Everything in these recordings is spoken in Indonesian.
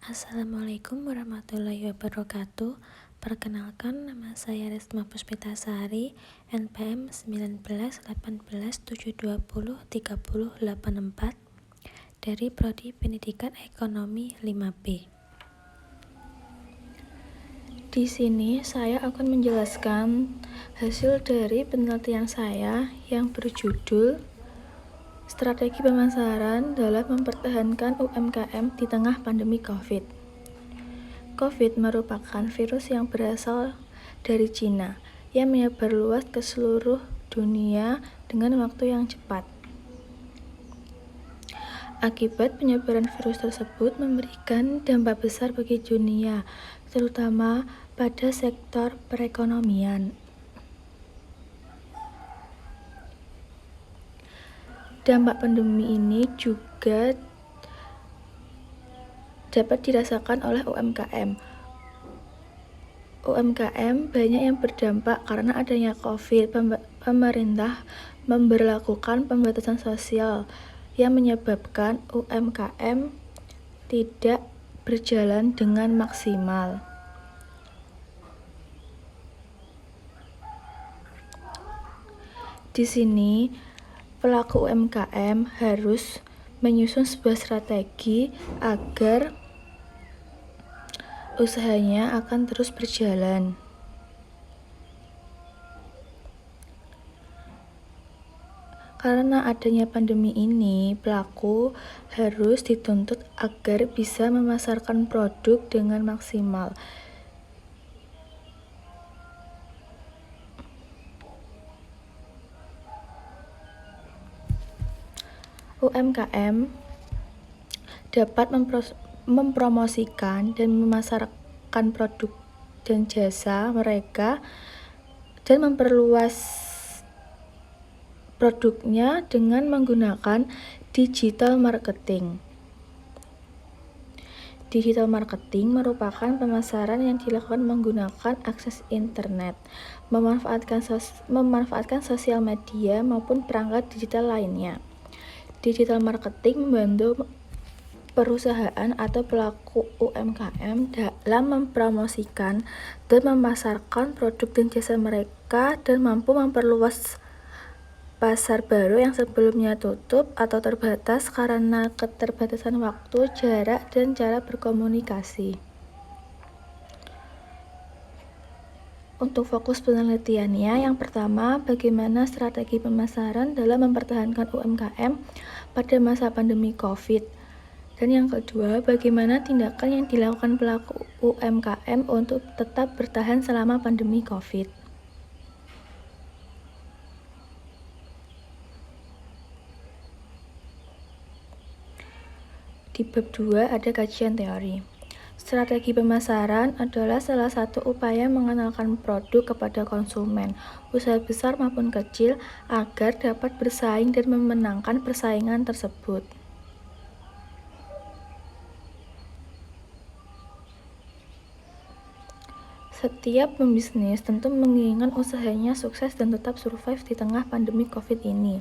Assalamualaikum warahmatullahi wabarakatuh. Perkenalkan, nama saya Risma Puspitasari, NPM 191817203084 dari Prodi Pendidikan Ekonomi 5B. Di sini saya akan menjelaskan hasil dari penelitian saya yang berjudul Strategi Pemasaran dalam Mempertahankan UMKM di Tengah Pandemi COVID. COVID merupakan virus yang berasal dari Cina yang menyebar luas ke seluruh dunia dengan waktu yang cepat. Akibat penyebaran virus tersebut memberikan dampak besar bagi dunia, terutama pada sektor perekonomian. Dampak pandemi ini juga dapat dirasakan oleh UMKM. UMKM banyak yang berdampak karena adanya COVID. Pemerintah memberlakukan pembatasan sosial yang menyebabkan UMKM tidak berjalan dengan maksimal. Di sini, pelaku UMKM harus menyusun sebuah strategi agar usahanya akan terus berjalan. Karena adanya pandemi ini, pelaku harus dituntut agar bisa memasarkan produk dengan maksimal. UMKM dapat mempromosikan dan memasarkan produk dan jasa mereka dan memperluas produknya dengan menggunakan digital marketing. Digital marketing merupakan pemasaran yang dilakukan menggunakan akses internet, memanfaatkan sosial media maupun perangkat digital lainnya. Digital marketing membantu perusahaan atau pelaku UMKM dalam mempromosikan dan memasarkan produk dan jasa mereka dan mampu memperluas pasar baru yang sebelumnya tutup atau terbatas karena keterbatasan waktu, jarak, dan cara berkomunikasi. Untuk fokus penelitiannya, yang pertama, bagaimana strategi pemasaran dalam mempertahankan UMKM pada masa pandemi COVID. Dan yang kedua, bagaimana tindakan yang dilakukan pelaku UMKM untuk tetap bertahan selama pandemi COVID. Di bab 2 ada kajian teori. Strategi pemasaran adalah salah satu upaya mengenalkan produk kepada konsumen, usaha besar maupun kecil, agar dapat bersaing dan memenangkan persaingan tersebut. Setiap pembisnis tentu menginginkan usahanya sukses dan tetap survive di tengah pandemi COVID ini.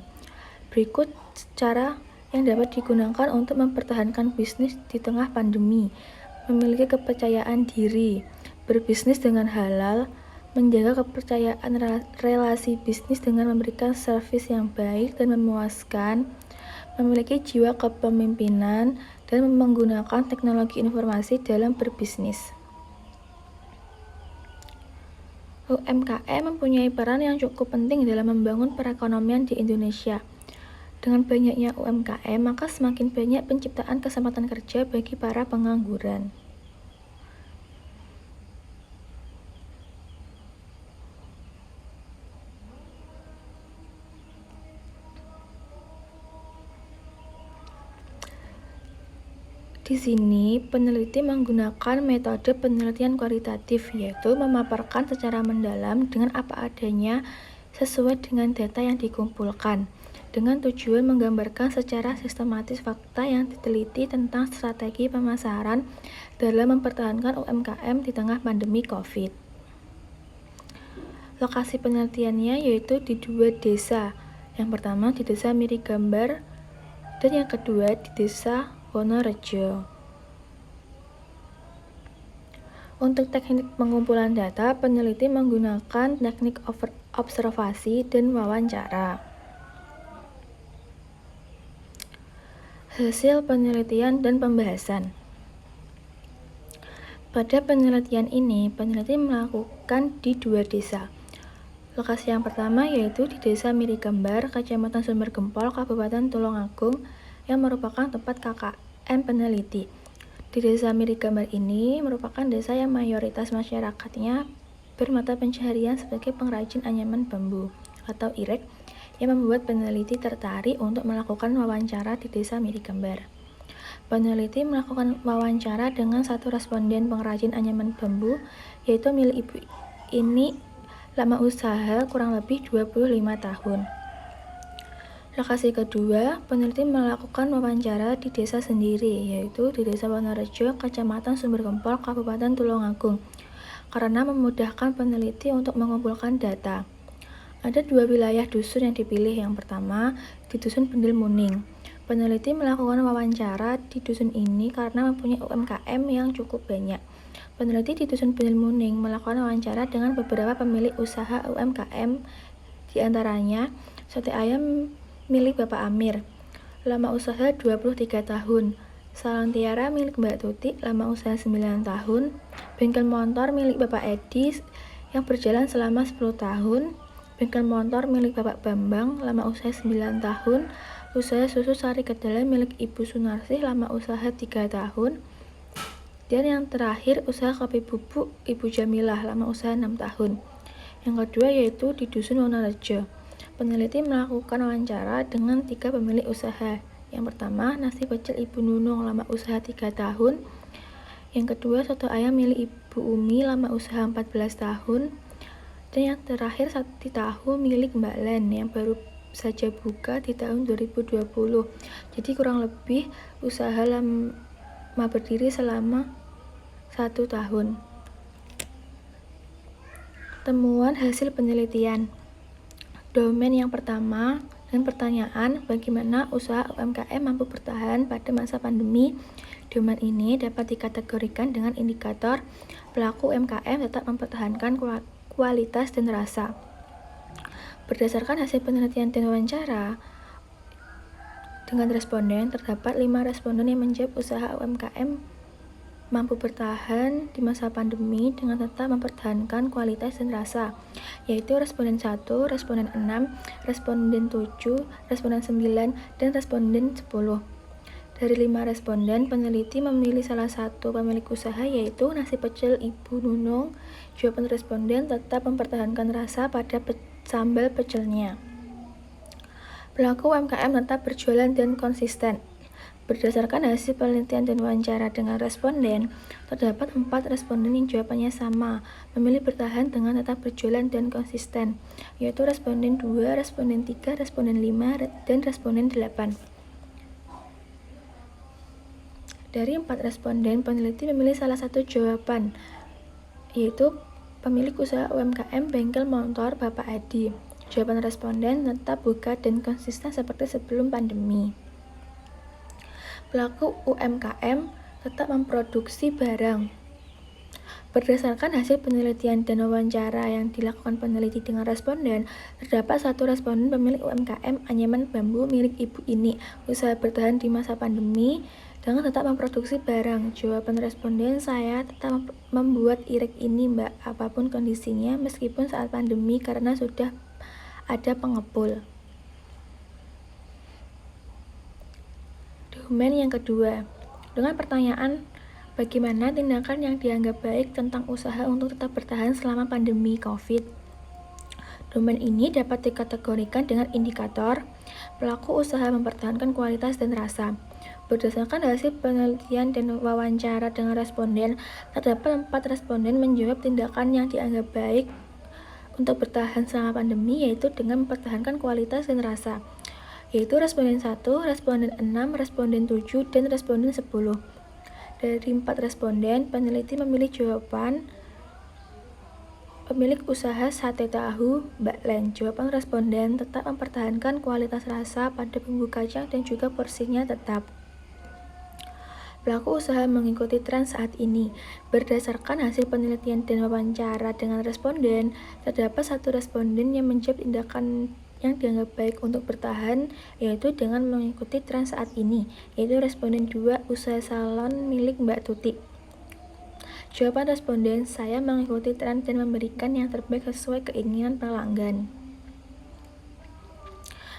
Berikut cara yang dapat digunakan untuk mempertahankan bisnis di tengah pandemi. Memiliki kepercayaan diri, berbisnis dengan halal, menjaga kepercayaan relasi bisnis dengan memberikan servis yang baik dan memuaskan, memiliki jiwa kepemimpinan, dan menggunakan teknologi informasi dalam berbisnis. UMKM mempunyai peran yang cukup penting dalam membangun perekonomian di Indonesia. Dengan banyaknya UMKM, maka semakin banyak penciptaan kesempatan kerja bagi para pengangguran. Di sini, peneliti menggunakan metode penelitian kualitatif, yaitu memaparkan secara mendalam dengan apa adanya sesuai dengan data yang dikumpulkan, dengan tujuan menggambarkan secara sistematis fakta yang diteliti tentang strategi pemasaran dalam mempertahankan UMKM di tengah pandemi COVID. Lokasi penelitiannya yaitu di 2 desa. Yang pertama di Desa Mirigambar dan yang kedua di Desa Wonorejo. Untuk teknik pengumpulan data, peneliti menggunakan teknik observasi dan wawancara. Hasil penelitian dan pembahasan. Pada penelitian ini, peneliti melakukan di 2 desa. Lokasi yang pertama yaitu di Desa Mirigambar, Kecamatan Sumber Gempol, Kabupaten Tulungagung, yang merupakan tempat KKN peneliti. Di Desa Mirigambar ini merupakan desa yang mayoritas masyarakatnya bermata pencaharian sebagai pengrajin anyaman bambu atau irek, yang membuat peneliti tertarik untuk melakukan wawancara di Desa Mirigambar. Peneliti melakukan wawancara dengan satu responden pengrajin anyaman bambu, yaitu milik ibu ini lama usaha kurang lebih 25 tahun. Lokasi kedua, peneliti melakukan wawancara di desa sendiri, yaitu di Desa Wonorejo, Kecamatan Sumber Gempol, Kabupaten Tulungagung, karena memudahkan peneliti untuk mengumpulkan data. Ada 2 wilayah dusun yang dipilih. Yang pertama, di Dusun Pendil Muning. Peneliti melakukan wawancara di dusun ini karena mempunyai UMKM yang cukup banyak. Peneliti di Dusun Pendil Muning melakukan wawancara dengan beberapa pemilik usaha UMKM, diantaranya sate ayam milik Bapak Amir, lama usaha 23 tahun, Salon Tiara milik Mbak Tuti, lama usaha 9 tahun, bengkel motor milik Bapak Edi yang berjalan selama 10 tahun, bengkel motor milik Bapak Bambang, lama usaha 9 tahun, usaha susu sari kedelai milik Ibu Sunarsih, lama usaha 3 tahun, dan yang terakhir usaha kopi bubuk Ibu Jamilah, lama usaha 6 tahun. Yang kedua yaitu di Dusun Wonorejo. Peneliti melakukan wawancara dengan 3 pemilik usaha. Yang pertama, nasi pecel Ibu Nunung, lama usaha 3 tahun. Yang kedua, soto ayam milik Ibu Umi, lama usaha 14 tahun. Dan yang terakhir, sate tahu milik Mbak Len yang baru saja buka di tahun 2020. Jadi kurang lebih usaha lama berdiri selama 1 tahun. Temuan hasil penelitian. Domain yang pertama dan pertanyaan, bagaimana usaha UMKM mampu bertahan pada masa pandemi? Domain ini dapat dikategorikan dengan indikator pelaku UMKM tetap mempertahankan kualitas dan rasa. Berdasarkan hasil penelitian dan wawancara dengan responden, terdapat 5 responden yang menjawab usaha UMKM mampu bertahan di masa pandemi dengan tetap mempertahankan kualitas dan rasa, yaitu responden 1, responden 6, responden 7, responden 9, dan responden 10. Dari 5 responden, peneliti memilih salah satu pemilik usaha, yaitu nasi pecel Ibu Nunung. Jawaban responden tetap mempertahankan rasa pada sambal pecelnya. Pelaku UMKM tetap berjualan dan konsisten. Berdasarkan hasil penelitian dan wawancara dengan responden, terdapat 4 responden yang jawabannya sama, memilih bertahan dengan tetap berjualan dan konsisten, yaitu responden 2, responden 3, responden 5, dan responden 8. Dari 4 responden, peneliti memilih salah satu jawaban, yaitu pemilik usaha UMKM bengkel motor Bapak Adi. Jawaban responden tetap buka dan konsisten seperti sebelum pandemi. Pelaku UMKM tetap memproduksi barang. Berdasarkan hasil penelitian dan wawancara yang dilakukan peneliti dengan responden, terdapat 1 responden pemilik UMKM anyaman bambu milik Ibu ini usaha bertahan di masa pandemi dengan tetap memproduksi barang. Jawaban responden, saya tetap membuat irek ini Mbak, apapun kondisinya, meskipun saat pandemi karena sudah ada pengepul. Domain yang kedua, dengan pertanyaan bagaimana tindakan yang dianggap baik tentang usaha untuk tetap bertahan selama pandemi COVID. Domain ini dapat dikategorikan dengan indikator pelaku usaha mempertahankan kualitas dan rasa. Berdasarkan hasil penelitian dan wawancara dengan responden, terdapat 4 responden menjawab tindakan yang dianggap baik untuk bertahan selama pandemi, yaitu dengan mempertahankan kualitas dan rasa, yaitu responden 1, responden 6, responden 7, dan responden 10. Dari 4 responden, peneliti memilih jawaban pemilik usaha sate tahu Mbak Len. Jawaban responden tetap mempertahankan kualitas rasa pada bumbu kacang dan juga porsinya tetap. Pelaku usaha mengikuti tren saat ini. Berdasarkan hasil penelitian dan wawancara dengan responden, terdapat satu responden yang menjawab tindakan yang dianggap baik untuk bertahan, yaitu dengan mengikuti tren saat ini, yaitu responden 2, usaha salon milik Mbak Tuti. Jawaban responden, saya mengikuti tren dan memberikan yang terbaik sesuai keinginan pelanggan.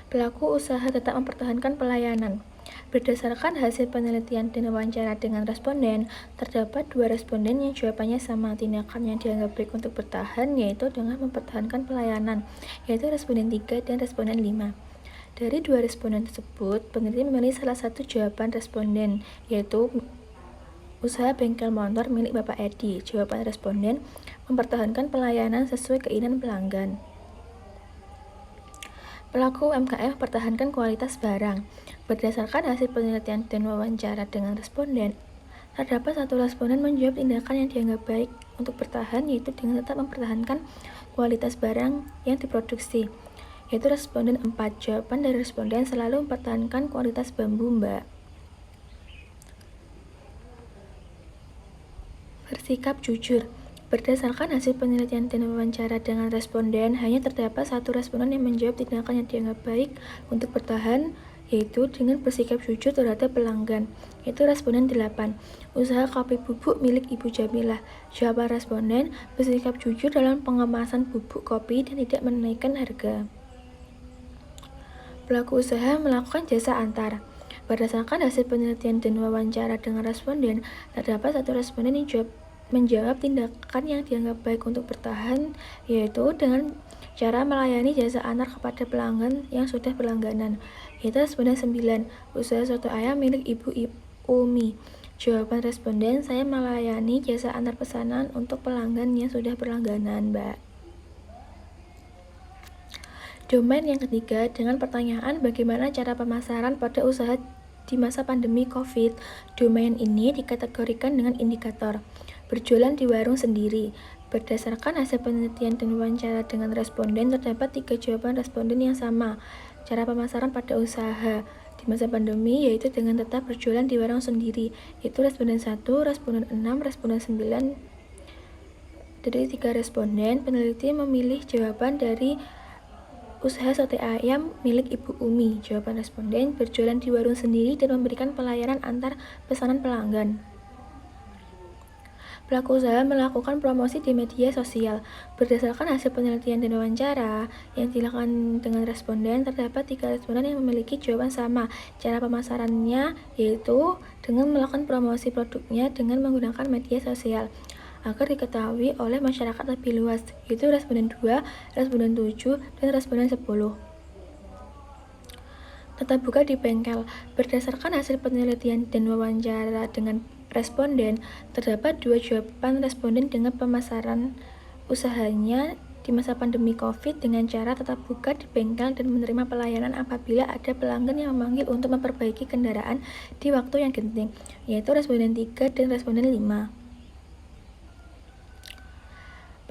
Pelaku usaha tetap mempertahankan pelayanan. Berdasarkan hasil penelitian dan wawancara dengan responden, terdapat 2 responden yang jawabannya sama. Tindakan yang dianggap baik untuk bertahan yaitu dengan mempertahankan pelayanan, yaitu responden 3 dan responden 5. Dari 2 responden tersebut, peneliti memilih salah satu jawaban responden, yaitu usaha bengkel motor milik Bapak Edi. Jawaban responden mempertahankan pelayanan sesuai keinginan pelanggan. Pelaku UMKM mempertahankan kualitas barang. Berdasarkan hasil penelitian dan wawancara dengan responden, terdapat satu responden menjawab tindakan yang dianggap baik untuk bertahan, yaitu dengan tetap mempertahankan kualitas barang yang diproduksi, yaitu responden 4. Jawaban dari responden selalu mempertahankan kualitas bambu, Mbak. Bersikap jujur. Berdasarkan hasil penelitian dan wawancara dengan responden, hanya terdapat satu responden yang menjawab tindakan yang dianggap baik untuk bertahan, yaitu dengan bersikap jujur terhadap pelanggan, yaitu responden 8. Usaha kopi bubuk milik Ibu Jamilah. Jawaban responden, bersikap jujur dalam pengemasan bubuk kopi dan tidak menaikkan harga. Pelaku usaha melakukan jasa antar. Berdasarkan hasil penelitian dan wawancara dengan responden, terdapat satu responden yang menjawab tindakan yang dianggap baik untuk bertahan, yaitu dengan cara melayani jasa antar kepada pelanggan yang sudah berlangganan, yaitu responden 9. Usaha soto ayam milik Ibu Umi. Jawaban responden, saya melayani jasa antar pesanan untuk pelanggan yang sudah berlangganan, Mbak. Domain yang ketiga, dengan pertanyaan bagaimana cara pemasaran pada usaha di masa pandemi COVID. Domain ini dikategorikan dengan indikator berjualan di warung sendiri. Berdasarkan hasil penelitian dan wawancara dengan responden, terdapat 3 jawaban responden yang sama. Cara pemasaran pada usaha di masa pandemi yaitu dengan tetap berjualan di warung sendiri, yaitu responden 1, responden 6, responden 9. Dari 3 responden, peneliti memilih jawaban dari usaha sate ayam milik Ibu Umi. Jawaban responden, berjualan di warung sendiri dan memberikan pelayanan antar pesanan pelanggan. Pelaku usaha melakukan promosi di media sosial. Berdasarkan hasil penelitian dan wawancara yang dilakukan dengan responden, terdapat 3 responden yang memiliki jawaban sama. Cara pemasarannya yaitu dengan melakukan promosi produknya dengan menggunakan media sosial agar diketahui oleh masyarakat lebih luas, yaitu responden 2, responden 7, dan responden 10. Tetap buka di bengkel. Berdasarkan hasil penelitian dan wawancara dengan responden, terdapat 2 jawaban responden dengan pemasaran usahanya di masa pandemi COVID dengan cara tetap buka di bengkel dan menerima pelayanan apabila ada pelanggan yang memanggil untuk memperbaiki kendaraan di waktu yang genting, yaitu responden 3 dan responden 5.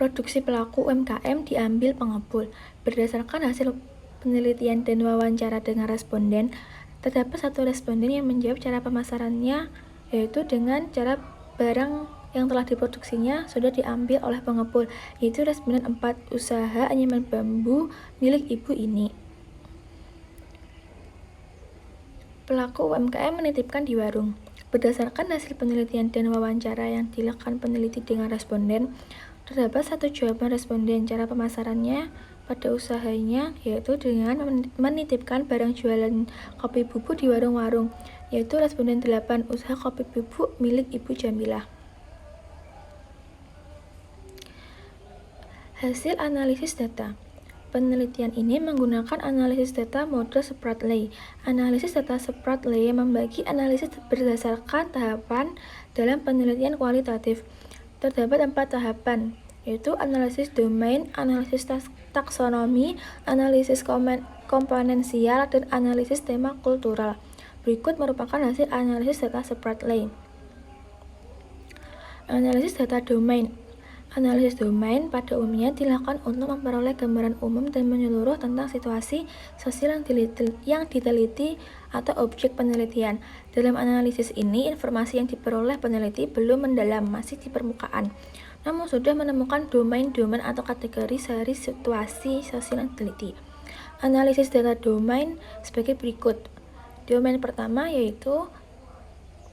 Produksi pelaku UMKM diambil pengepul. Berdasarkan hasil penelitian dan wawancara dengan responden, terdapat satu responden yang menjawab cara pemasarannya yaitu dengan cara barang yang telah diproduksinya sudah diambil oleh pengepul, yaitu responden 4, usaha anyaman bambu milik Ibu ini. Pelaku UMKM menitipkan di warung. Berdasarkan hasil penelitian dan wawancara yang dilakukan peneliti dengan responden, terdapat satu jawaban responden cara pemasarannya pada usahanya yaitu dengan menitipkan barang jualan kopi bubuk di warung-warung, yaitu responden 8, usaha kopi bubuk milik Ibu Jamilah. Hasil analisis data. Penelitian ini menggunakan analisis data model Spratly. Analisis data Spratly membagi analisis berdasarkan tahapan dalam penelitian kualitatif. Terdapat 4 tahapan, yaitu analisis domain, analisis taksonomi, analisis komponensial, dan analisis tema kultural. Berikut merupakan hasil analisis data Spratly. Analisis data domain. Analisis domain pada umumnya dilakukan untuk memperoleh gambaran umum dan menyeluruh tentang situasi sosial yang diteliti atau objek penelitian. Dalam analisis ini, informasi yang diperoleh peneliti belum mendalam, masih di permukaan, namun sudah menemukan domain-domain atau kategori dari situasi sosial yang diteliti. Analisis data domain sebagai berikut. Domain pertama yaitu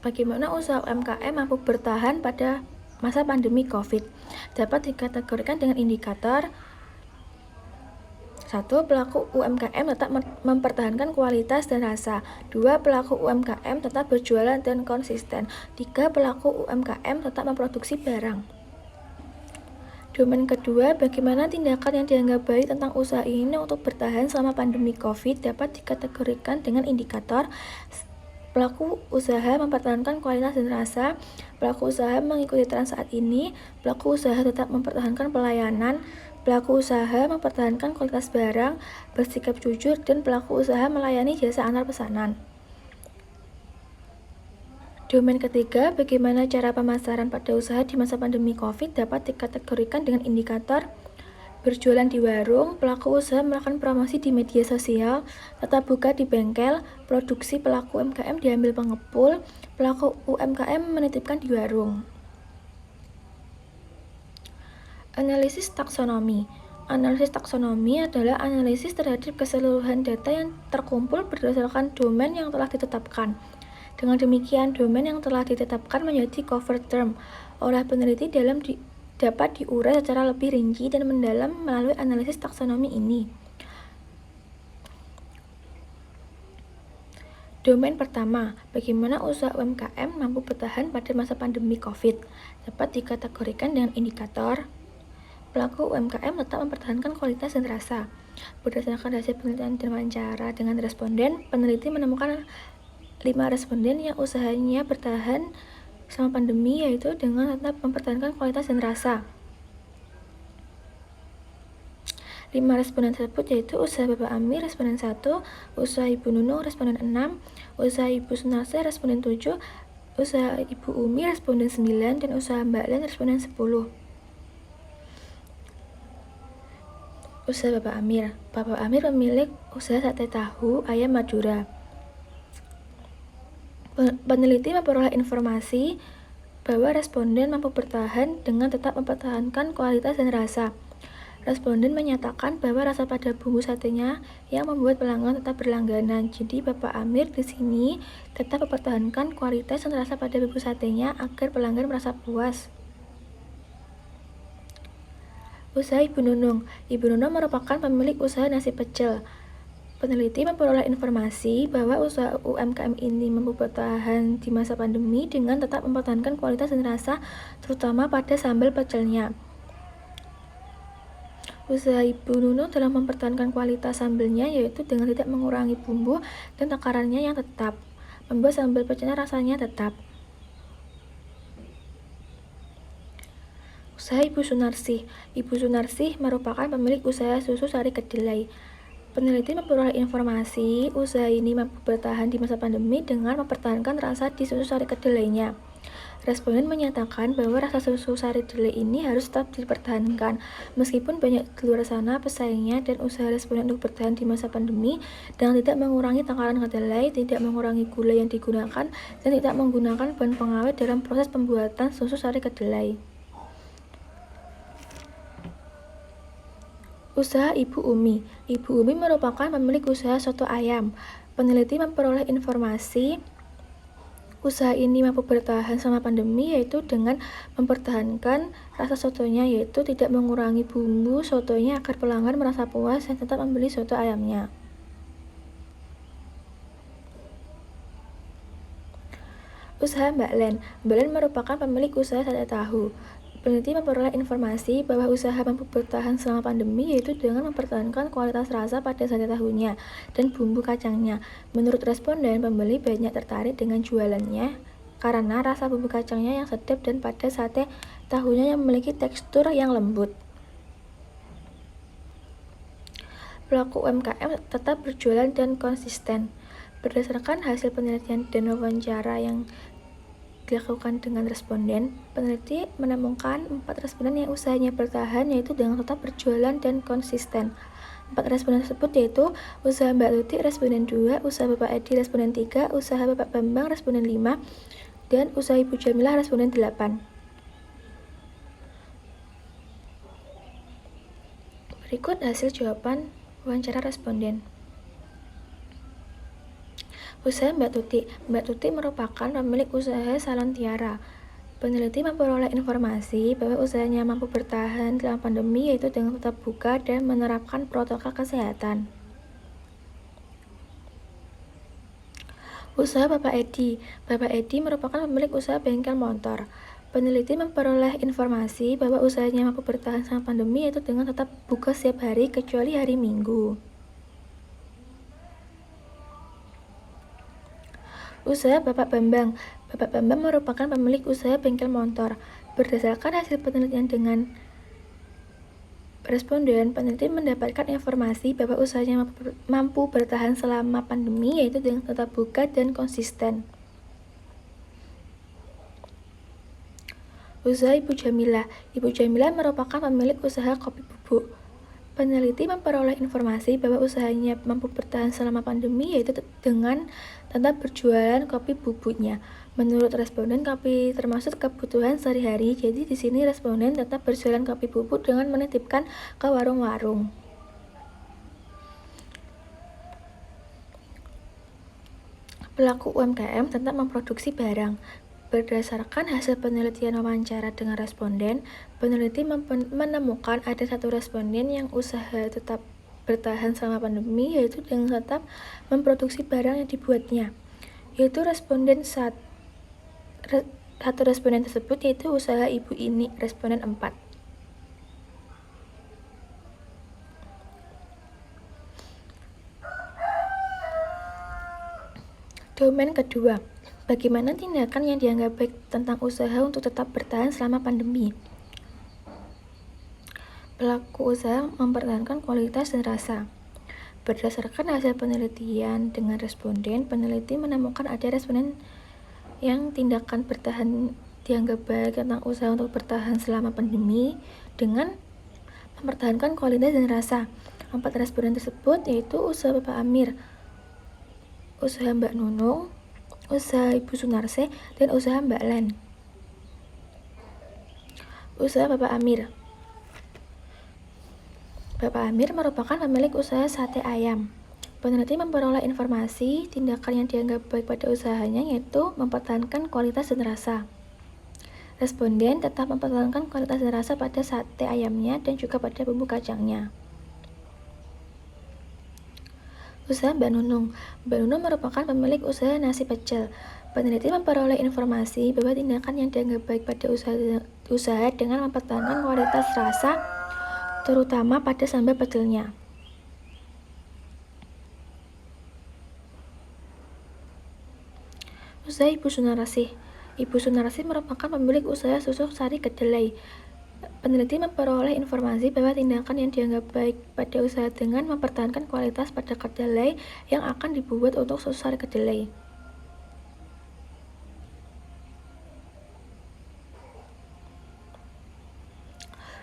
bagaimana usaha UMKM mampu bertahan pada masa pandemi COVID. Dapat dikategorikan dengan indikator 1. Pelaku UMKM tetap mempertahankan kualitas dan rasa. 2. Pelaku UMKM tetap berjualan dan konsisten. 3. Pelaku UMKM tetap memproduksi barang. Domain kedua, bagaimana tindakan yang dianggap baik tentang usaha ini untuk bertahan selama pandemi COVID dapat dikategorikan dengan indikator pelaku usaha mempertahankan kualitas dan rasa, pelaku usaha mengikuti tren saat ini, pelaku usaha tetap mempertahankan pelayanan, pelaku usaha mempertahankan kualitas barang, bersikap jujur, dan pelaku usaha melayani jasa antar pesanan. Domain ketiga, bagaimana cara pemasaran pada usaha di masa pandemi COVID dapat dikategorikan dengan indikator berjualan di warung, pelaku usaha melakukan promosi di media sosial, tetap buka di bengkel, produksi pelaku UMKM diambil pengepul, pelaku UMKM menitipkan di warung. Analisis taksonomi. Analisis taksonomi adalah analisis terhadap keseluruhan data yang terkumpul berdasarkan domain yang telah ditetapkan. Dengan demikian, domain yang telah ditetapkan menjadi cover term oleh peneliti dapat diurai secara lebih rinci dan mendalam melalui analisis taksonomi ini. Domain pertama, bagaimana usaha UMKM mampu bertahan pada masa pandemi COVID, dapat dikategorikan dengan indikator pelaku UMKM tetap mempertahankan kualitas dan rasa. Berdasarkan hasil penelitian dan wawancara dengan responden, peneliti menemukan 5 responden yang usahanya bertahan selama pandemi, yaitu dengan tetap mempertahankan kualitas dan rasa. 5 responden tersebut yaitu usaha Bapak Amir responden 1, usaha Ibu Nunung responden 6, usaha Ibu Sunarse responden 7, usaha Ibu Umi responden 9, dan usaha Mbak Len responden 10. Usaha Bapak Amir. Bapak Amir pemilik usaha sate tahu ayam Madura. Peneliti memperoleh informasi bahwa responden mampu bertahan dengan tetap mempertahankan kualitas dan rasa. Responden menyatakan bahwa rasa pada bumbu satenya yang membuat pelanggan tetap berlangganan. Jadi Bapak Amir di sini tetap mempertahankan kualitas dan rasa pada bumbu satenya agar pelanggan merasa puas. Usaha Ibu Nunung. Ibu Nunung merupakan pemilik usaha nasi pecel. Peneliti memperoleh informasi bahwa usaha UMKM ini mampu bertahan di masa pandemi dengan tetap mempertahankan kualitas dan rasa, terutama pada sambal pecelnya. Usaha Ibu Nunung dalam mempertahankan kualitas sambalnya yaitu dengan tidak mengurangi bumbu dan takarannya yang tetap, membuat sambal pecelnya rasanya tetap. Usaha Ibu Sunarsih. Ibu Sunarsih merupakan pemilik usaha susu sari kedelai. Peneliti memperoleh informasi usaha ini mampu bertahan di masa pandemi dengan mempertahankan rasa di susu sari kedelainya. Responden menyatakan bahwa rasa susu sari kedelai ini harus tetap dipertahankan, meskipun banyak di luar sana pesaingnya, dan usaha responden untuk bertahan di masa pandemi dengan tidak mengurangi takaran kedelai, tidak mengurangi gula yang digunakan, dan tidak menggunakan bahan pengawet dalam proses pembuatan susu sari kedelai. Usaha Ibu Umi. Ibu Umi merupakan pemilik usaha soto ayam. Peneliti memperoleh informasi usaha ini mampu bertahan selama pandemi yaitu dengan mempertahankan rasa sotonya, yaitu tidak mengurangi bumbu sotonya agar pelanggan merasa puas dan tetap membeli soto ayamnya. Usaha Mbak Len. Mbak Len merupakan pemilik usaha sate tahu. Peneliti memperoleh informasi bahwa usaha mampu bertahan selama pandemi yaitu dengan mempertahankan kualitas rasa pada sate tahunya dan bumbu kacangnya. Menurut responden, pembeli banyak tertarik dengan jualannya karena rasa bumbu kacangnya yang sedap dan pada sate tahunya yang memiliki tekstur yang lembut. Pelaku UMKM tetap berjualan dan konsisten. Berdasarkan hasil penelitian dan wawancara yang dilakukan dengan responden, peneliti menemukan 4 responden yang usahanya bertahan, yaitu dengan tetap berjualan dan konsisten. 4 responden tersebut yaitu usaha Mbak Tuti responden 2, usaha Bapak Edi responden 3, usaha Bapak Bambang responden 5, dan usaha Ibu Jamilah responden 8. Berikut hasil jawaban wawancara responden. Usaha Mbak Tuti. Mbak Tuti merupakan pemilik usaha salon tiara. Peneliti memperoleh informasi bahwa usahanya mampu bertahan selama pandemi, yaitu dengan tetap buka dan menerapkan protokol kesehatan. Usaha Bapak Edi. Bapak Edi merupakan pemilik usaha bengkel motor. Peneliti memperoleh informasi bahwa usahanya mampu bertahan selama pandemi, yaitu dengan tetap buka setiap hari kecuali hari Minggu. Usaha Bapak Bambang. Bapak Bambang merupakan pemilik usaha bengkel motor. Berdasarkan hasil penelitian dengan responden, peneliti mendapatkan informasi bahwa usahanya mampu bertahan selama pandemi, yaitu dengan tetap buka dan konsisten. Usaha Ibu Jamilah. Ibu Jamilah merupakan pemilik usaha kopi bubuk. Peneliti memperoleh informasi bahwa usahanya mampu bertahan selama pandemi, yaitu dengan tetap berjualan kopi bubuknya. Menurut responden, kopi termasuk kebutuhan sehari-hari, jadi di sini responden tetap berjualan kopi bubuk dengan menitipkan ke warung-warung. Pelaku UMKM tetap memproduksi barang. Berdasarkan hasil penelitian wawancara dengan responden, peneliti menemukan ada 1 responden yang usaha tetap bertahan selama pandemi, yaitu dengan tetap memproduksi barang yang dibuatnya, yaitu responden 1 responden tersebut yaitu usaha Ibu Ini, responden 4. Domain kedua. Bagaimana tindakan yang dianggap baik tentang usaha untuk tetap bertahan selama pandemi? Pelaku usaha mempertahankan kualitas dan rasa. Berdasarkan hasil penelitian dengan responden, peneliti menemukan ada responden yang tindakan bertahan dianggap baik tentang usaha untuk bertahan selama pandemi dengan mempertahankan kualitas dan rasa. 4 responden tersebut yaitu usaha Bapak Amir, usaha Mbak Nunung, usaha Ibu Sunarse, dan usaha Mbak Len. Usaha Bapak Amir. Bapak Amir merupakan pemilik usaha sate ayam. Peneliti memperoleh informasi tindakan yang dianggap baik pada usahanya yaitu mempertahankan kualitas dan rasa. Responden tetap mempertahankan kualitas dan rasa pada sate ayamnya dan juga pada bumbu kacangnya. Usaha Mbak Nunung. Mbak Nunung merupakan pemilik usaha nasi pecel. Peneliti memperoleh informasi bahwa tindakan yang dianggap baik pada usaha dengan mempertahankan kualitas rasa, terutama pada sambal pecelnya. Usaha Ibu Sunarasih. Ibu Sunarasih merupakan pemilik usaha susu sari kedelai. Peneliti memperoleh informasi bahwa tindakan yang dianggap baik pada usaha dengan mempertahankan kualitas pada kedelai yang akan dibuat untuk susu sari kedelai.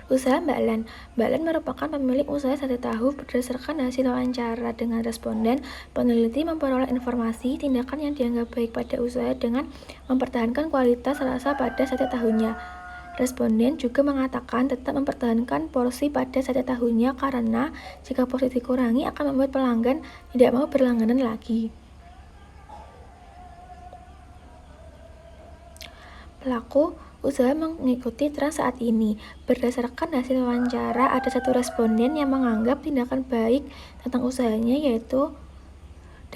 Usaha Mbak Len. Mbak Len merupakan pemilik usaha sate tahu. Berdasarkan hasil wawancara dengan responden, peneliti memperoleh informasi tindakan yang dianggap baik pada usaha dengan mempertahankan kualitas rasa pada sate tahunya. Responden juga mengatakan tetap mempertahankan porsi pada sate tahunya karena jika porsi dikurangi akan membuat pelanggan tidak mau berlangganan lagi. Pelaku usaha mengikuti tren saat ini. Berdasarkan hasil wawancara, ada 1 responden yang menganggap tindakan baik tentang usahanya yaitu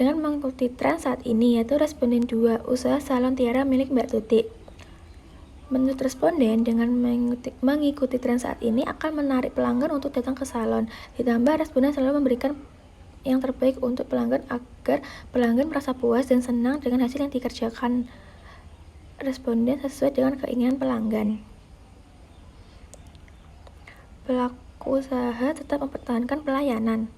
dengan mengikuti tren saat ini, yaitu responden 2, usaha salon tiara milik Mbak Tuti. Menurut responden, dengan mengikuti tren saat ini akan menarik pelanggan untuk datang ke salon. Ditambah responden selalu memberikan yang terbaik untuk pelanggan agar pelanggan merasa puas dan senang dengan hasil yang dikerjakan responden sesuai dengan keinginan pelanggan. Pelaku usaha tetap mempertahankan pelayanan.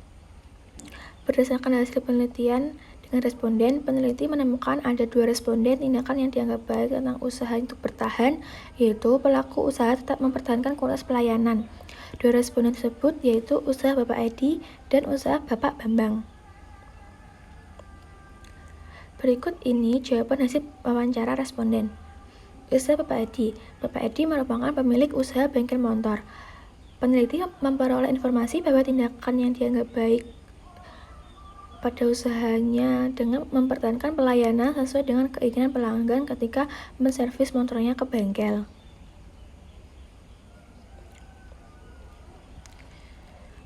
Berdasarkan hasil penelitian dengan responden, peneliti menemukan ada 2 responden tindakan yang dianggap baik tentang usaha untuk bertahan, yaitu pelaku usaha tetap mempertahankan kualitas pelayanan. 2 responden tersebut yaitu usaha Bapak Edi dan usaha Bapak Bambang. Berikut ini jawaban hasil wawancara responden. Usaha Bapak Edi. Bapak Edi merupakan pemilik usaha bengkel motor. Peneliti memperoleh informasi bahwa tindakan yang dianggap baik pada usahanya dengan mempertahankan pelayanan sesuai dengan keinginan pelanggan ketika menservis motornya ke bengkel.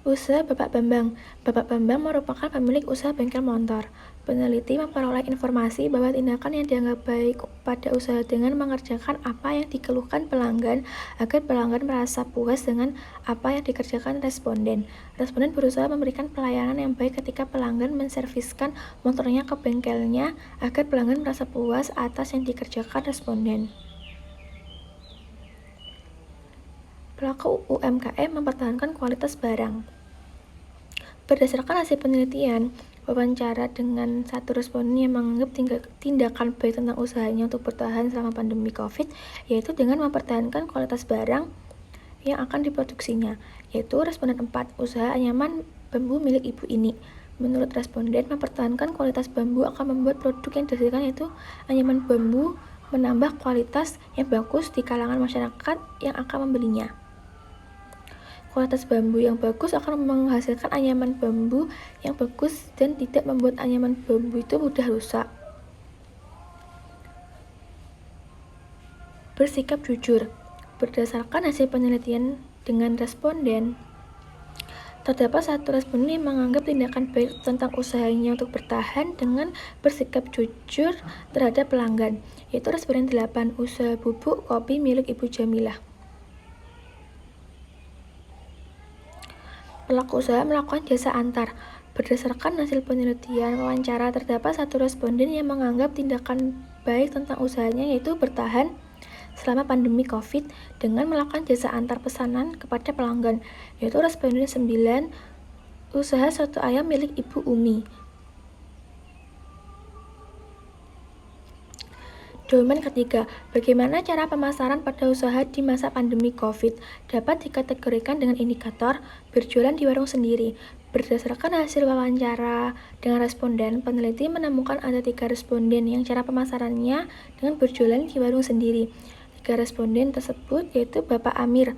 Usaha Bapak Bambang. Bapak Bambang merupakan pemilik usaha bengkel motor. Peneliti memperoleh informasi bahwa tindakan yang dianggap baik pada usaha dengan mengerjakan apa yang dikeluhkan pelanggan agar pelanggan merasa puas dengan apa yang dikerjakan responden. Responden berusaha memberikan pelayanan yang baik ketika pelanggan menserviskan motornya ke bengkelnya agar pelanggan merasa puas atas yang dikerjakan responden. Pelaku UMKM mempertahankan kualitas barang. Berdasarkan hasil penelitian, wawancara dengan satu responden yang menganggap tindakan baik tentang usahanya untuk bertahan selama pandemi COVID, yaitu dengan mempertahankan kualitas barang yang akan diproduksinya, yaitu responden 4, usaha anyaman bambu milik ibu ini. Menurut responden, mempertahankan kualitas bambu akan membuat produk yang dihasilkan yaitu anyaman bambu menambah kualitas yang bagus di kalangan masyarakat yang akan membelinya. Kualitas bambu yang bagus akan menghasilkan anyaman bambu yang bagus dan tidak membuat anyaman bambu itu mudah rusak. Bersikap jujur. Berdasarkan hasil penelitian dengan responden, terdapat satu responden yang menganggap tindakan baik tentang usahanya untuk bertahan dengan bersikap jujur terhadap pelanggan, yaitu responden 8, usaha bubuk kopi milik Ibu Jamilah. Pelaku usaha melakukan jasa antar. Berdasarkan hasil penelitian wawancara, terdapat satu responden yang menganggap tindakan baik tentang usahanya yaitu bertahan selama pandemi COVID dengan melakukan jasa antar pesanan kepada pelanggan, yaitu responden 9, usaha soto ayam milik Ibu Umi. Domain ketiga, bagaimana cara pemasaran pada usaha di masa pandemi COVID? Dapat dikategorikan dengan indikator berjualan di warung sendiri. Berdasarkan hasil wawancara dengan responden, peneliti menemukan ada 3 responden yang cara pemasarannya dengan berjualan di warung sendiri. 3 responden tersebut yaitu Bapak Amir,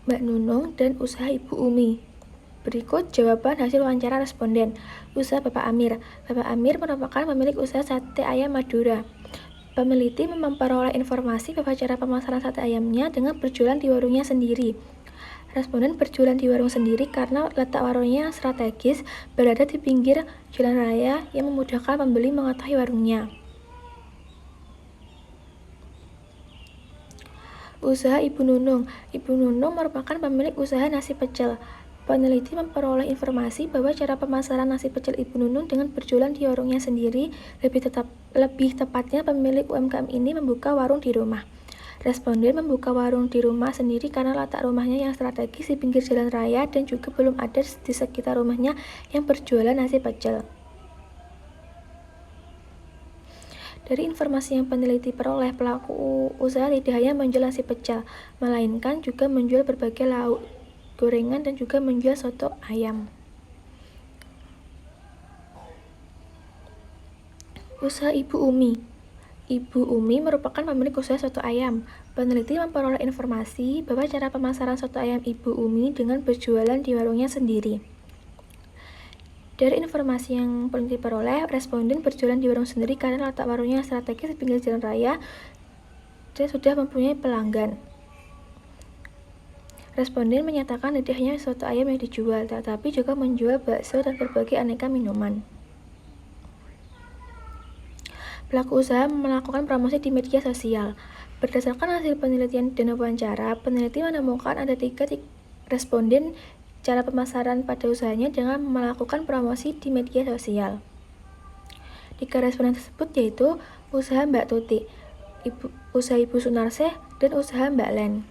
Mbak Nunung, dan usaha Ibu Umi. Berikut jawaban hasil wawancara responden. Usaha Bapak Amir. Bapak Amir merupakan pemilik usaha sate ayam Madura. Peneliti memperoleh informasi bahwa cara pemasaran sate ayamnya dengan berjualan di warungnya sendiri. Responden berjualan di warung sendiri karena letak warungnya strategis, berada di pinggir jalan raya yang memudahkan pembeli mengetahui warungnya. Usaha Ibu Nunung. Ibu Nunung merupakan pemilik usaha nasi pecel. Peneliti memperoleh informasi bahwa cara pemasaran nasi pecel Ibu Nunung dengan berjualan di warungnya sendiri, lebih tepatnya pemilik UMKM ini membuka warung di rumah. Responden membuka warung di rumah sendiri karena letak rumahnya yang strategis di pinggir jalan raya dan juga belum ada di sekitar rumahnya yang berjualan nasi pecel. Dari informasi yang peneliti peroleh, pelaku usaha tidak hanya menjual nasi pecel, melainkan juga menjual berbagai lauk, gorengan, dan juga menjual soto ayam. Usaha Ibu Umi. Ibu Umi merupakan pemilik usaha soto ayam. Peneliti memperoleh informasi bahwa cara pemasaran soto ayam Ibu Umi dengan berjualan di warungnya sendiri. Dari informasi yang peneliti peroleh, responden berjualan di warung sendiri karena letak warungnya strategis di pinggir jalan raya dan sudah mempunyai pelanggan. Responden menyatakan tidak hanya soto ayam yang dijual, tetapi juga menjual bakso dan berbagai aneka minuman. Pelaku usaha melakukan promosi di media sosial. Berdasarkan hasil penelitian dan wawancara, peneliti menemukan ada 3 responden cara pemasaran pada usahanya dengan melakukan promosi di media sosial. 3 responden tersebut yaitu usaha Mbak Tuti, usaha Ibu Sunarseh, dan usaha Mbak Len.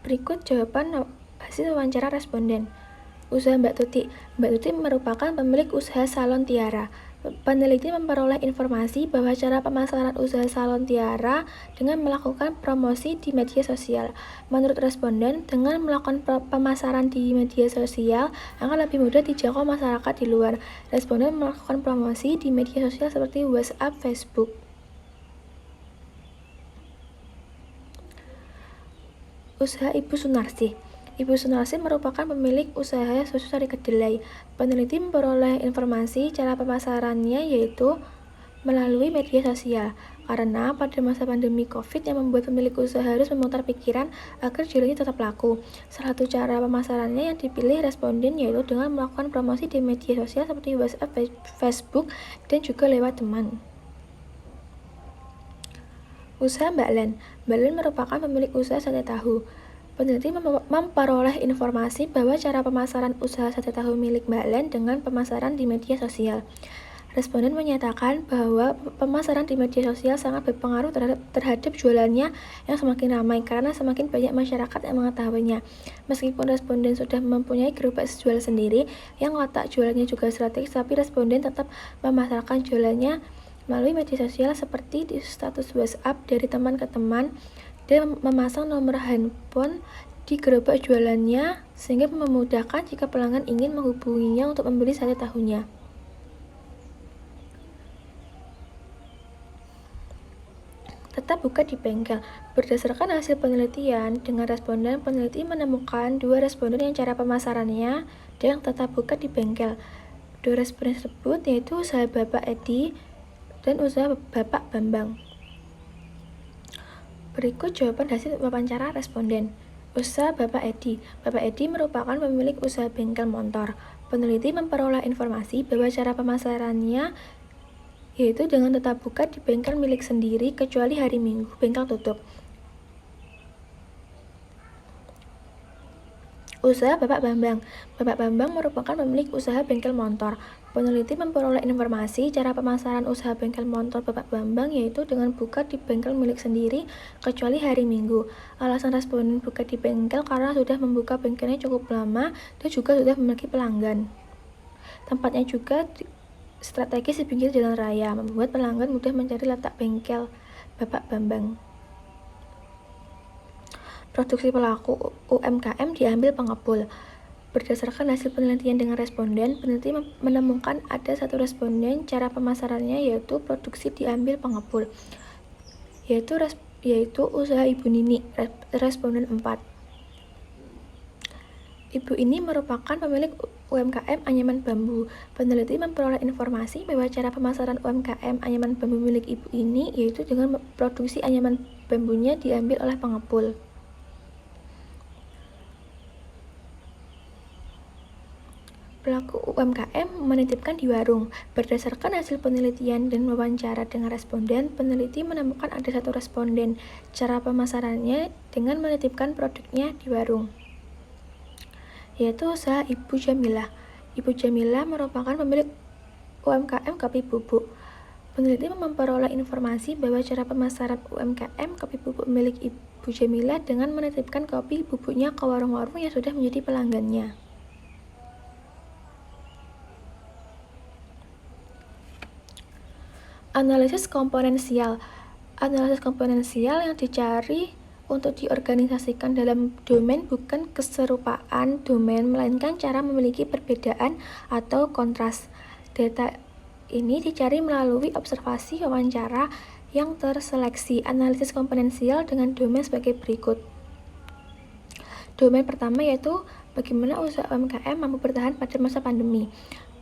Berikut jawaban hasil wawancara responden. Usaha Mbak Tuti. Mbak Tuti merupakan pemilik usaha salon tiara. Peneliti memperoleh informasi bahwa cara pemasaran usaha salon tiara dengan melakukan promosi di media sosial. Menurut responden, dengan melakukan pemasaran di media sosial akan lebih mudah dijangkau masyarakat di luar. Responden melakukan promosi di media sosial seperti WhatsApp, Facebook. Usaha Ibu Sunarsih. Ibu Sunarsih merupakan pemilik usaha susu sari kedelai. Peneliti memperoleh informasi cara pemasarannya yaitu melalui media sosial. Karena pada masa pandemi COVID yang membuat pemilik usaha harus memutar pikiran agar jualannya tetap laku. Salah satu cara pemasarannya yang dipilih responden yaitu dengan melakukan promosi di media sosial seperti WhatsApp, Facebook, dan juga lewat teman. Usaha Mbak Len. Mbak Len merupakan pemilik usaha sate tahu. Peneliti memperoleh informasi bahwa cara pemasaran usaha sate tahu milik Mbak Len dengan pemasaran di media sosial. Responden menyatakan bahwa pemasaran di media sosial sangat berpengaruh terhadap jualannya yang semakin ramai karena semakin banyak masyarakat yang mengetahuinya. Meskipun responden sudah mempunyai gerobak jual sendiri yang letak jualannya juga strategis, tapi responden tetap memasarkan jualannya melalui media sosial seperti di status WhatsApp dari teman ke teman dan memasang nomor handphone di gerobak jualannya sehingga memudahkan jika pelanggan ingin menghubunginya untuk membeli sate tahunya. Tetap buka di bengkel. Berdasarkan hasil penelitian dengan responden, peneliti menemukan 2 responden yang cara pemasarannya yang tetap buka di bengkel. 2 responden tersebut yaitu usaha Bapak Edi dan usaha Bapak Bambang. Berikut jawaban hasil wawancara responden. Usaha Bapak Edi. Bapak Edi merupakan pemilik usaha bengkel motor. Peneliti memperoleh informasi bahwa cara pemasarannya yaitu dengan tetap buka di bengkel milik sendiri kecuali hari Minggu bengkel tutup. Usaha Bapak Bambang. Bapak Bambang merupakan pemilik usaha bengkel motor. Peneliti memperoleh informasi cara pemasaran usaha bengkel motor Bapak Bambang yaitu dengan buka di bengkel milik sendiri kecuali hari Minggu. Alasan responden buka di bengkel karena sudah membuka bengkelnya cukup lama dan juga sudah memiliki pelanggan. Tempatnya juga strategis di pinggir jalan raya, membuat pelanggan mudah mencari letak bengkel Bapak Bambang. Produksi pelaku UMKM diambil pengepul. Berdasarkan hasil penelitian dengan responden, peneliti menemukan ada satu responden cara pemasarannya yaitu produksi diambil pengepul, yaitu usaha Ibu Nini, responden 4. Ibu ini merupakan pemilik UMKM anyaman bambu. Peneliti memperoleh informasi bahwa cara pemasaran UMKM anyaman bambu milik ibu ini yaitu dengan produksi anyaman bambunya diambil oleh pengepul. Pelaku UMKM menitipkan di warung. Berdasarkan hasil penelitian dan wawancara dengan responden, peneliti menemukan ada satu responden cara pemasarannya dengan menitipkan produknya di warung, yaitu usaha Ibu Jamilah. Ibu Jamilah merupakan pemilik UMKM kopi bubuk. Peneliti memperoleh informasi bahwa cara pemasaran UMKM kopi bubuk milik Ibu Jamilah dengan menitipkan kopi bubuknya ke warung-warung yang sudah menjadi pelanggannya. Analisis komponensial. Analisis komponensial yang dicari untuk diorganisasikan dalam domain bukan keserupaan domain, melainkan cara memiliki perbedaan atau kontras. Data ini dicari melalui observasi wawancara yang terseleksi. Analisis komponensial dengan domain sebagai berikut. Domain pertama yaitu bagaimana usaha UMKM mampu bertahan pada masa pandemi.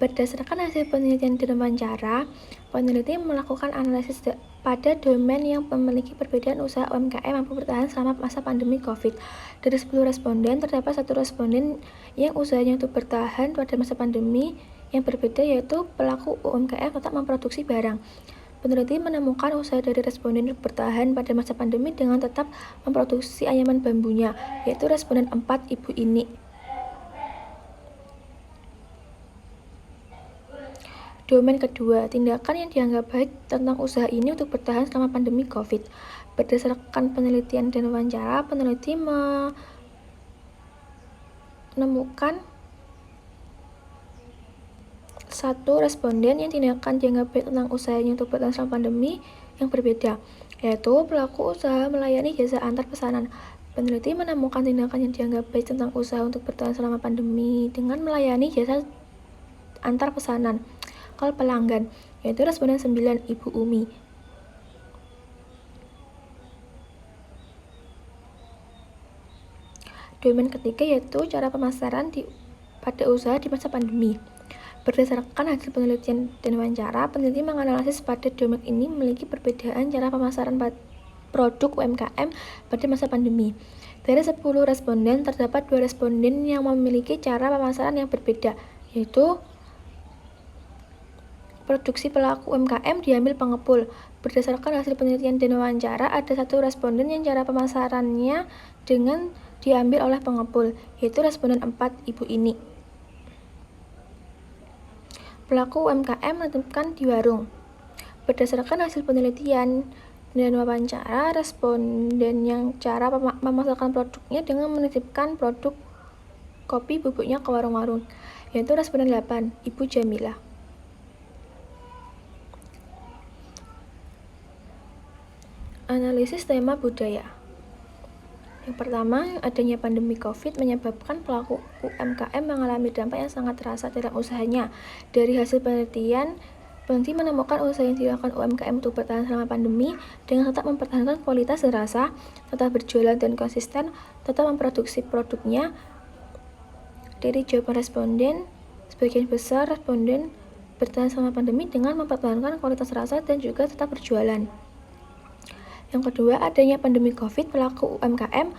Berdasarkan hasil penelitian dan wawancara, peneliti melakukan analisis pada domain yang memiliki perbedaan usaha UMKM mampu bertahan selama masa pandemi COVID. Dari 10 responden, terdapat 1 responden yang usahanya untuk bertahan pada masa pandemi yang berbeda, yaitu pelaku UMKM tetap memproduksi barang. Peneliti menemukan usaha dari responden untuk bertahan pada masa pandemi dengan tetap memproduksi anyaman bambunya, yaitu responden 4 Ibu Ini. Domain kedua, tindakan yang dianggap baik tentang usaha ini untuk bertahan selama pandemi COVID. Berdasarkan penelitian dan wawancara, peneliti menemukan Satu responden yang tindakan dianggap baik tentang usahanya untuk bertahan selama pandemi yang berbeda, yaitu pelaku usaha melayani jasa antar pesanan. Peneliti menemukan tindakan yang dianggap baik tentang usaha untuk bertahan selama pandemi dengan melayani jasa antar pesanan ke pelanggan, yaitu responden 9, Ibu Umi. Domain ketiga yaitu cara pemasaran pada usaha di masa pandemi. Berdasarkan hasil penelitian dan wawancara, peneliti menganalisis pada domain ini memiliki perbedaan cara pemasaran produk UMKM pada masa pandemi. Dari 10 responden, terdapat 2 responden yang memiliki cara pemasaran yang berbeda, yaitu produksi pelaku UMKM diambil pengepul. Berdasarkan hasil penelitian dan wawancara, ada 1 responden yang cara pemasarannya dengan diambil oleh pengepul, yaitu responden 4, Ibu Ini. Pelaku UMKM menitipkan di warung. Berdasarkan hasil penelitian dan wawancara, responden yang cara memasarkan produknya dengan menitipkan produk kopi bubuknya ke warung-warung, yaitu responden 8, Ibu Jamilah. Analisis tema budaya. Yang pertama, adanya pandemi COVID menyebabkan pelaku UMKM mengalami dampak yang sangat terasa dalam usahanya. Dari hasil penelitian, peneliti menemukan usaha yang dilakukan UMKM untuk bertahan selama pandemi dengan tetap mempertahankan kualitas dan rasa, tetap berjualan dan konsisten, tetap memproduksi produknya. Dari jawaban responden, sebagian besar responden bertahan selama pandemi dengan mempertahankan kualitas rasa dan juga tetap berjualan. Yang kedua, adanya pandemi COVID, pelaku UMKM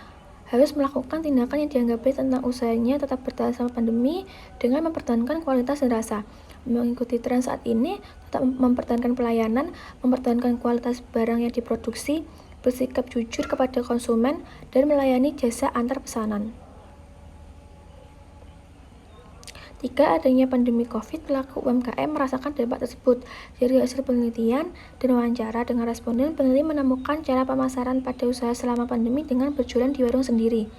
harus melakukan tindakan yang dianggap baik tentang usahanya tetap bertahan selama pandemi dengan mempertahankan kualitas dan rasa. Mengikuti tren saat ini, tetap mempertahankan pelayanan, mempertahankan kualitas barang yang diproduksi, bersikap jujur kepada konsumen, dan melayani jasa antar pesanan. 3. Adanya pandemi COVID, pelaku UMKM merasakan dampak tersebut. Dari hasil penelitian dan wawancara dengan responden, peneliti menemukan cara pemasaran pada usaha selama pandemi dengan berjualan di warung sendiri.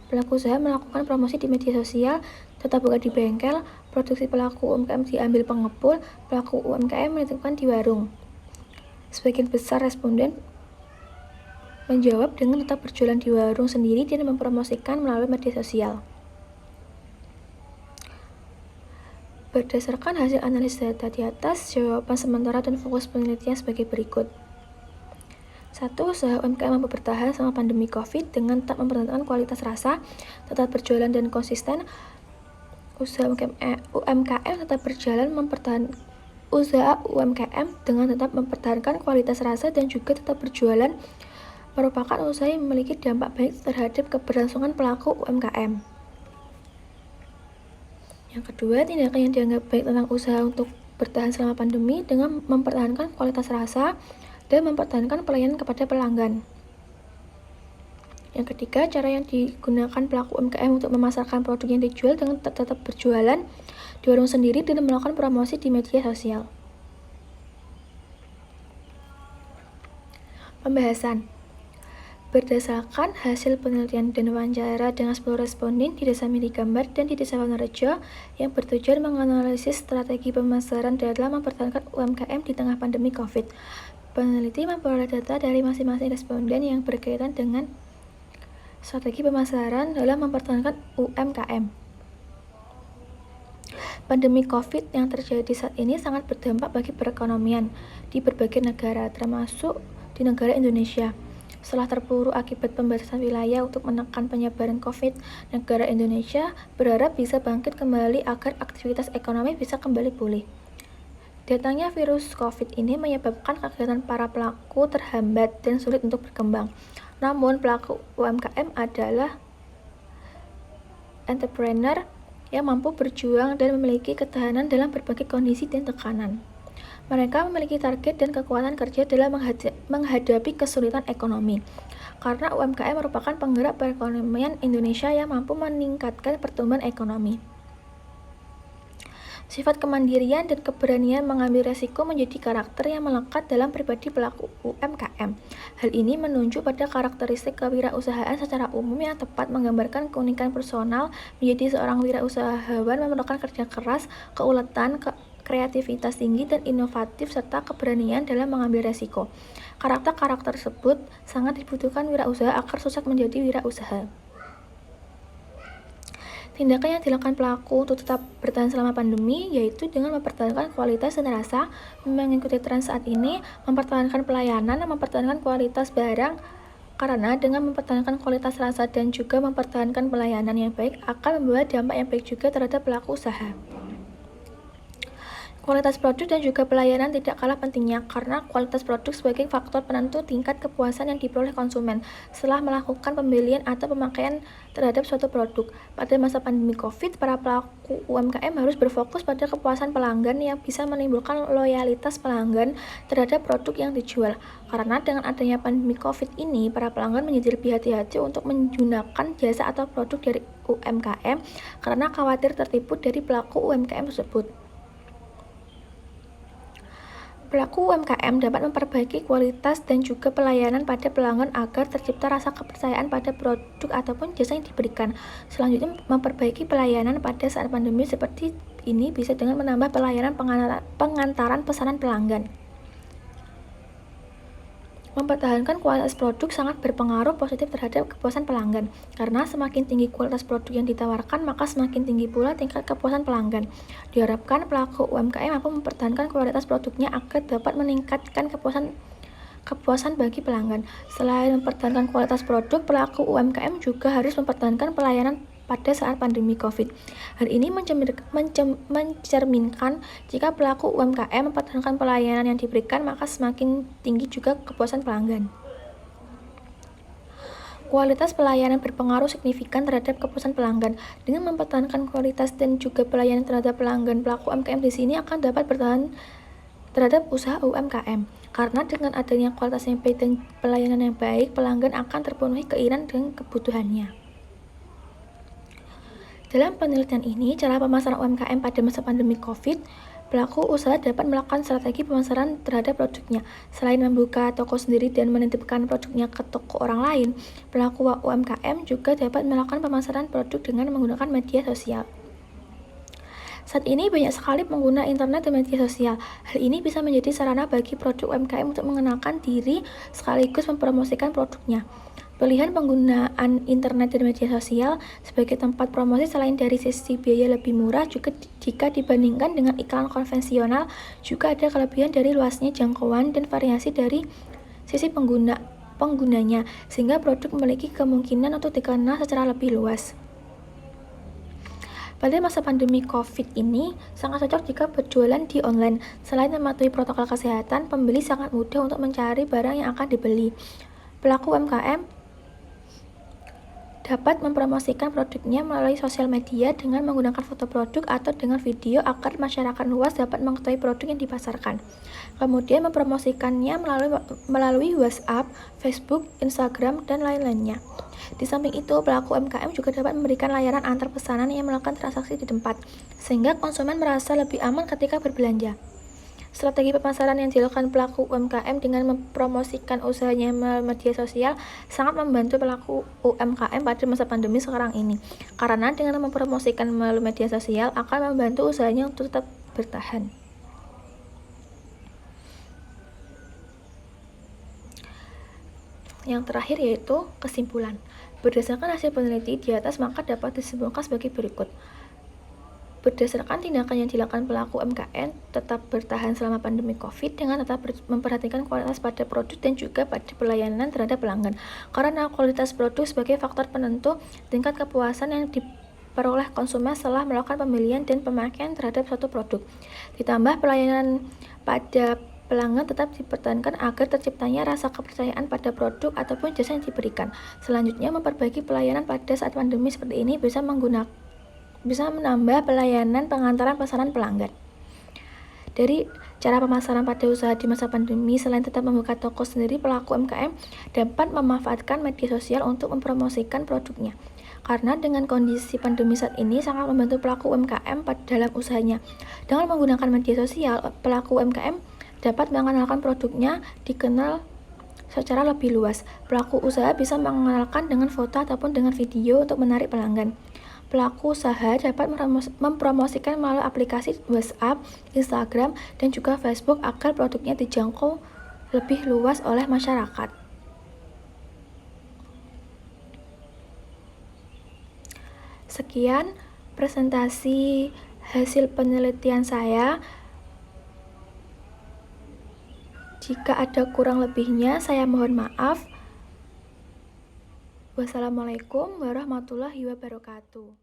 Pelaku usaha melakukan promosi di media sosial, tetap buka di bengkel, produksi pelaku UMKM diambil pengepul, pelaku UMKM menitipkan di warung. Sebagian besar responden menjawab dengan tetap berjualan di warung sendiri dan mempromosikan melalui media sosial. Berdasarkan hasil analisis data di atas, jawaban sementara dan fokus penelitian sebagai berikut. 1. Usaha UMKM mampu bertahan selama pandemi COVID dengan tetap mempertahankan kualitas rasa, tetap berjualan dan konsisten. Usaha UMKM tetap berjalan usaha UMKM dengan tetap mempertahankan kualitas rasa dan juga tetap berjualan merupakan usaha yang memiliki dampak baik terhadap keberlangsungan pelaku UMKM. Yang kedua, tindakan yang dianggap baik tentang usaha untuk bertahan selama pandemi dengan mempertahankan kualitas rasa dan mempertahankan pelayanan kepada pelanggan. Yang ketiga, cara yang digunakan pelaku UMKM untuk memasarkan produk yang dijual dengan tetap berjualan di warung sendiri dan melakukan promosi di media sosial. Pembahasan. Berdasarkan hasil penelitian dan wawancara dengan 10 responden di Desa Miligambar dan di Desa Wonorejo yang bertujuan menganalisis strategi pemasaran dalam mempertahankan UMKM di tengah pandemi COVID. Peneliti memperoleh data dari masing-masing responden yang berkaitan dengan strategi pemasaran dalam mempertahankan UMKM. Pandemi COVID yang terjadi saat ini sangat berdampak bagi perekonomian di berbagai negara, termasuk di negara Indonesia. Setelah terpuruk akibat pembatasan wilayah untuk menekan penyebaran COVID, negara Indonesia berharap bisa bangkit kembali agar aktivitas ekonomi bisa kembali pulih. Datangnya virus COVID ini menyebabkan kegiatan para pelaku terhambat dan sulit untuk berkembang. Namun, pelaku UMKM adalah entrepreneur yang mampu berjuang dan memiliki ketahanan dalam berbagai kondisi dan tekanan. Mereka memiliki target dan kekuatan kerja dalam menghadapi kesulitan ekonomi. Karena UMKM merupakan penggerak perekonomian Indonesia yang mampu meningkatkan pertumbuhan ekonomi. Sifat kemandirian dan keberanian mengambil resiko menjadi karakter yang melekat dalam pribadi pelaku UMKM. Hal ini menunjuk pada karakteristik kewirausahaan secara umum yang tepat menggambarkan keunikan personal menjadi seorang wirausahawan memerlukan kerja keras, keuletan, kreativitas tinggi dan inovatif, serta keberanian dalam mengambil resiko. Karakter-karakter tersebut sangat dibutuhkan wirausaha agar sukses menjadi wirausaha. Tindakan yang dilakukan pelaku untuk tetap bertahan selama pandemi yaitu dengan mempertahankan kualitas dan rasa, mengikuti tren saat ini, mempertahankan pelayanan, dan mempertahankan kualitas barang, karena dengan mempertahankan kualitas rasa dan juga mempertahankan pelayanan yang baik akan membawa dampak yang baik juga terhadap pelaku usaha. Kualitas produk dan juga pelayanan tidak kalah pentingnya karena kualitas produk sebagai faktor penentu tingkat kepuasan yang diperoleh konsumen setelah melakukan pembelian atau pemakaian terhadap suatu produk. Pada masa pandemi COVID, para pelaku UMKM harus berfokus pada kepuasan pelanggan yang bisa menimbulkan loyalitas pelanggan terhadap produk yang dijual. Karena dengan adanya pandemi COVID ini, para pelanggan menjadi lebih hati-hati untuk menggunakan jasa atau produk dari UMKM karena khawatir tertipu dari pelaku UMKM tersebut. Pelaku UMKM dapat memperbaiki kualitas dan juga pelayanan pada pelanggan agar tercipta rasa kepercayaan pada produk ataupun jasa yang diberikan. Selanjutnya, memperbaiki pelayanan pada saat pandemi seperti ini bisa dengan menambah pelayanan pengantaran pesanan pelanggan. Mempertahankan kualitas produk sangat berpengaruh positif terhadap kepuasan pelanggan, karena semakin tinggi kualitas produk yang ditawarkan, maka semakin tinggi pula tingkat kepuasan pelanggan. Diharapkan pelaku UMKM mampu mempertahankan kualitas produknya agar dapat meningkatkan kepuasan bagi pelanggan. Selain mempertahankan kualitas produk, pelaku UMKM juga harus mempertahankan pelayanan pada saat pandemi COVID. Hal ini mencerminkan jika pelaku UMKM mempertahankan pelayanan yang diberikan, maka semakin tinggi juga kepuasan pelanggan. Kualitas pelayanan berpengaruh signifikan terhadap kepuasan pelanggan. Dengan mempertahankan kualitas dan juga pelayanan terhadap pelanggan, pelaku UMKM di sini akan dapat bertahan terhadap usaha UMKM. Karena dengan adanya kualitas yang baik dan pelayanan yang baik, pelanggan akan terpenuhi keinginan dan kebutuhannya. Dalam penelitian ini, cara pemasaran UMKM pada masa pandemi COVID, pelaku usaha dapat melakukan strategi pemasaran terhadap produknya. Selain membuka toko sendiri dan menitipkan produknya ke toko orang lain, pelaku UMKM juga dapat melakukan pemasaran produk dengan menggunakan media sosial. Saat ini banyak sekali pengguna internet dan media sosial. Hal ini bisa menjadi sarana bagi produk UMKM untuk mengenalkan diri sekaligus mempromosikan produknya. Pilihan penggunaan internet dan media sosial sebagai tempat promosi selain dari sisi biaya lebih murah juga jika dibandingkan dengan iklan konvensional, juga ada kelebihan dari luasnya jangkauan dan variasi dari sisi penggunanya, sehingga produk memiliki kemungkinan untuk dikenal secara lebih luas. Pada masa pandemi COVID ini, sangat cocok jika berjualan di online. Selain mematuhi protokol kesehatan, pembeli sangat mudah untuk mencari barang yang akan dibeli. Pelaku UMKM dapat mempromosikan produknya melalui sosial media dengan menggunakan foto produk atau dengan video agar masyarakat luas dapat mengetahui produk yang dipasarkan. Kemudian mempromosikannya melalui WhatsApp, Facebook, Instagram, dan lain-lainnya. Di samping itu, pelaku UMKM juga dapat memberikan layanan antar pesanan yang melakukan transaksi di tempat, sehingga konsumen merasa lebih aman ketika berbelanja. Strategi pemasaran yang dilakukan pelaku UMKM dengan mempromosikan usahanya melalui media sosial sangat membantu pelaku UMKM pada masa pandemi sekarang ini. Karena dengan mempromosikan melalui media sosial akan membantu usahanya untuk tetap bertahan. Yang terakhir yaitu kesimpulan. Berdasarkan hasil peneliti di atas, maka dapat disimpulkan sebagai berikut. Berdasarkan tindakan yang dilakukan pelaku UMKM tetap bertahan selama pandemi COVID dengan tetap memperhatikan kualitas pada produk dan juga pada pelayanan terhadap pelanggan. Karena kualitas produk sebagai faktor penentu tingkat kepuasan yang diperoleh konsumen setelah melakukan pembelian dan pemakaian terhadap suatu produk. Ditambah pelayanan pada pelanggan tetap dipertahankan agar terciptanya rasa kepercayaan pada produk ataupun jasa yang diberikan. Selanjutnya, memperbaiki pelayanan pada saat pandemi seperti ini bisa menambah pelayanan pengantaran pesanan pelanggan. Dari cara pemasaran pada usaha di masa pandemi, selain tetap membuka toko sendiri, pelaku UMKM dapat memanfaatkan media sosial untuk mempromosikan produknya. Karena dengan kondisi pandemi saat ini sangat membantu pelaku UMKM dalam usahanya. Dengan menggunakan media sosial, pelaku UMKM dapat mengenalkan produknya dikenal secara lebih luas. Pelaku usaha bisa mengenalkan dengan foto ataupun dengan video untuk menarik pelanggan. pelaku usaha dapat mempromosikan melalui aplikasi WhatsApp, Instagram, dan juga Facebook agar produknya dijangkau lebih luas oleh masyarakat. Sekian presentasi hasil penelitian saya. Jika ada kurang lebihnya, saya mohon maaf. Wassalamualaikum warahmatullahi wabarakatuh.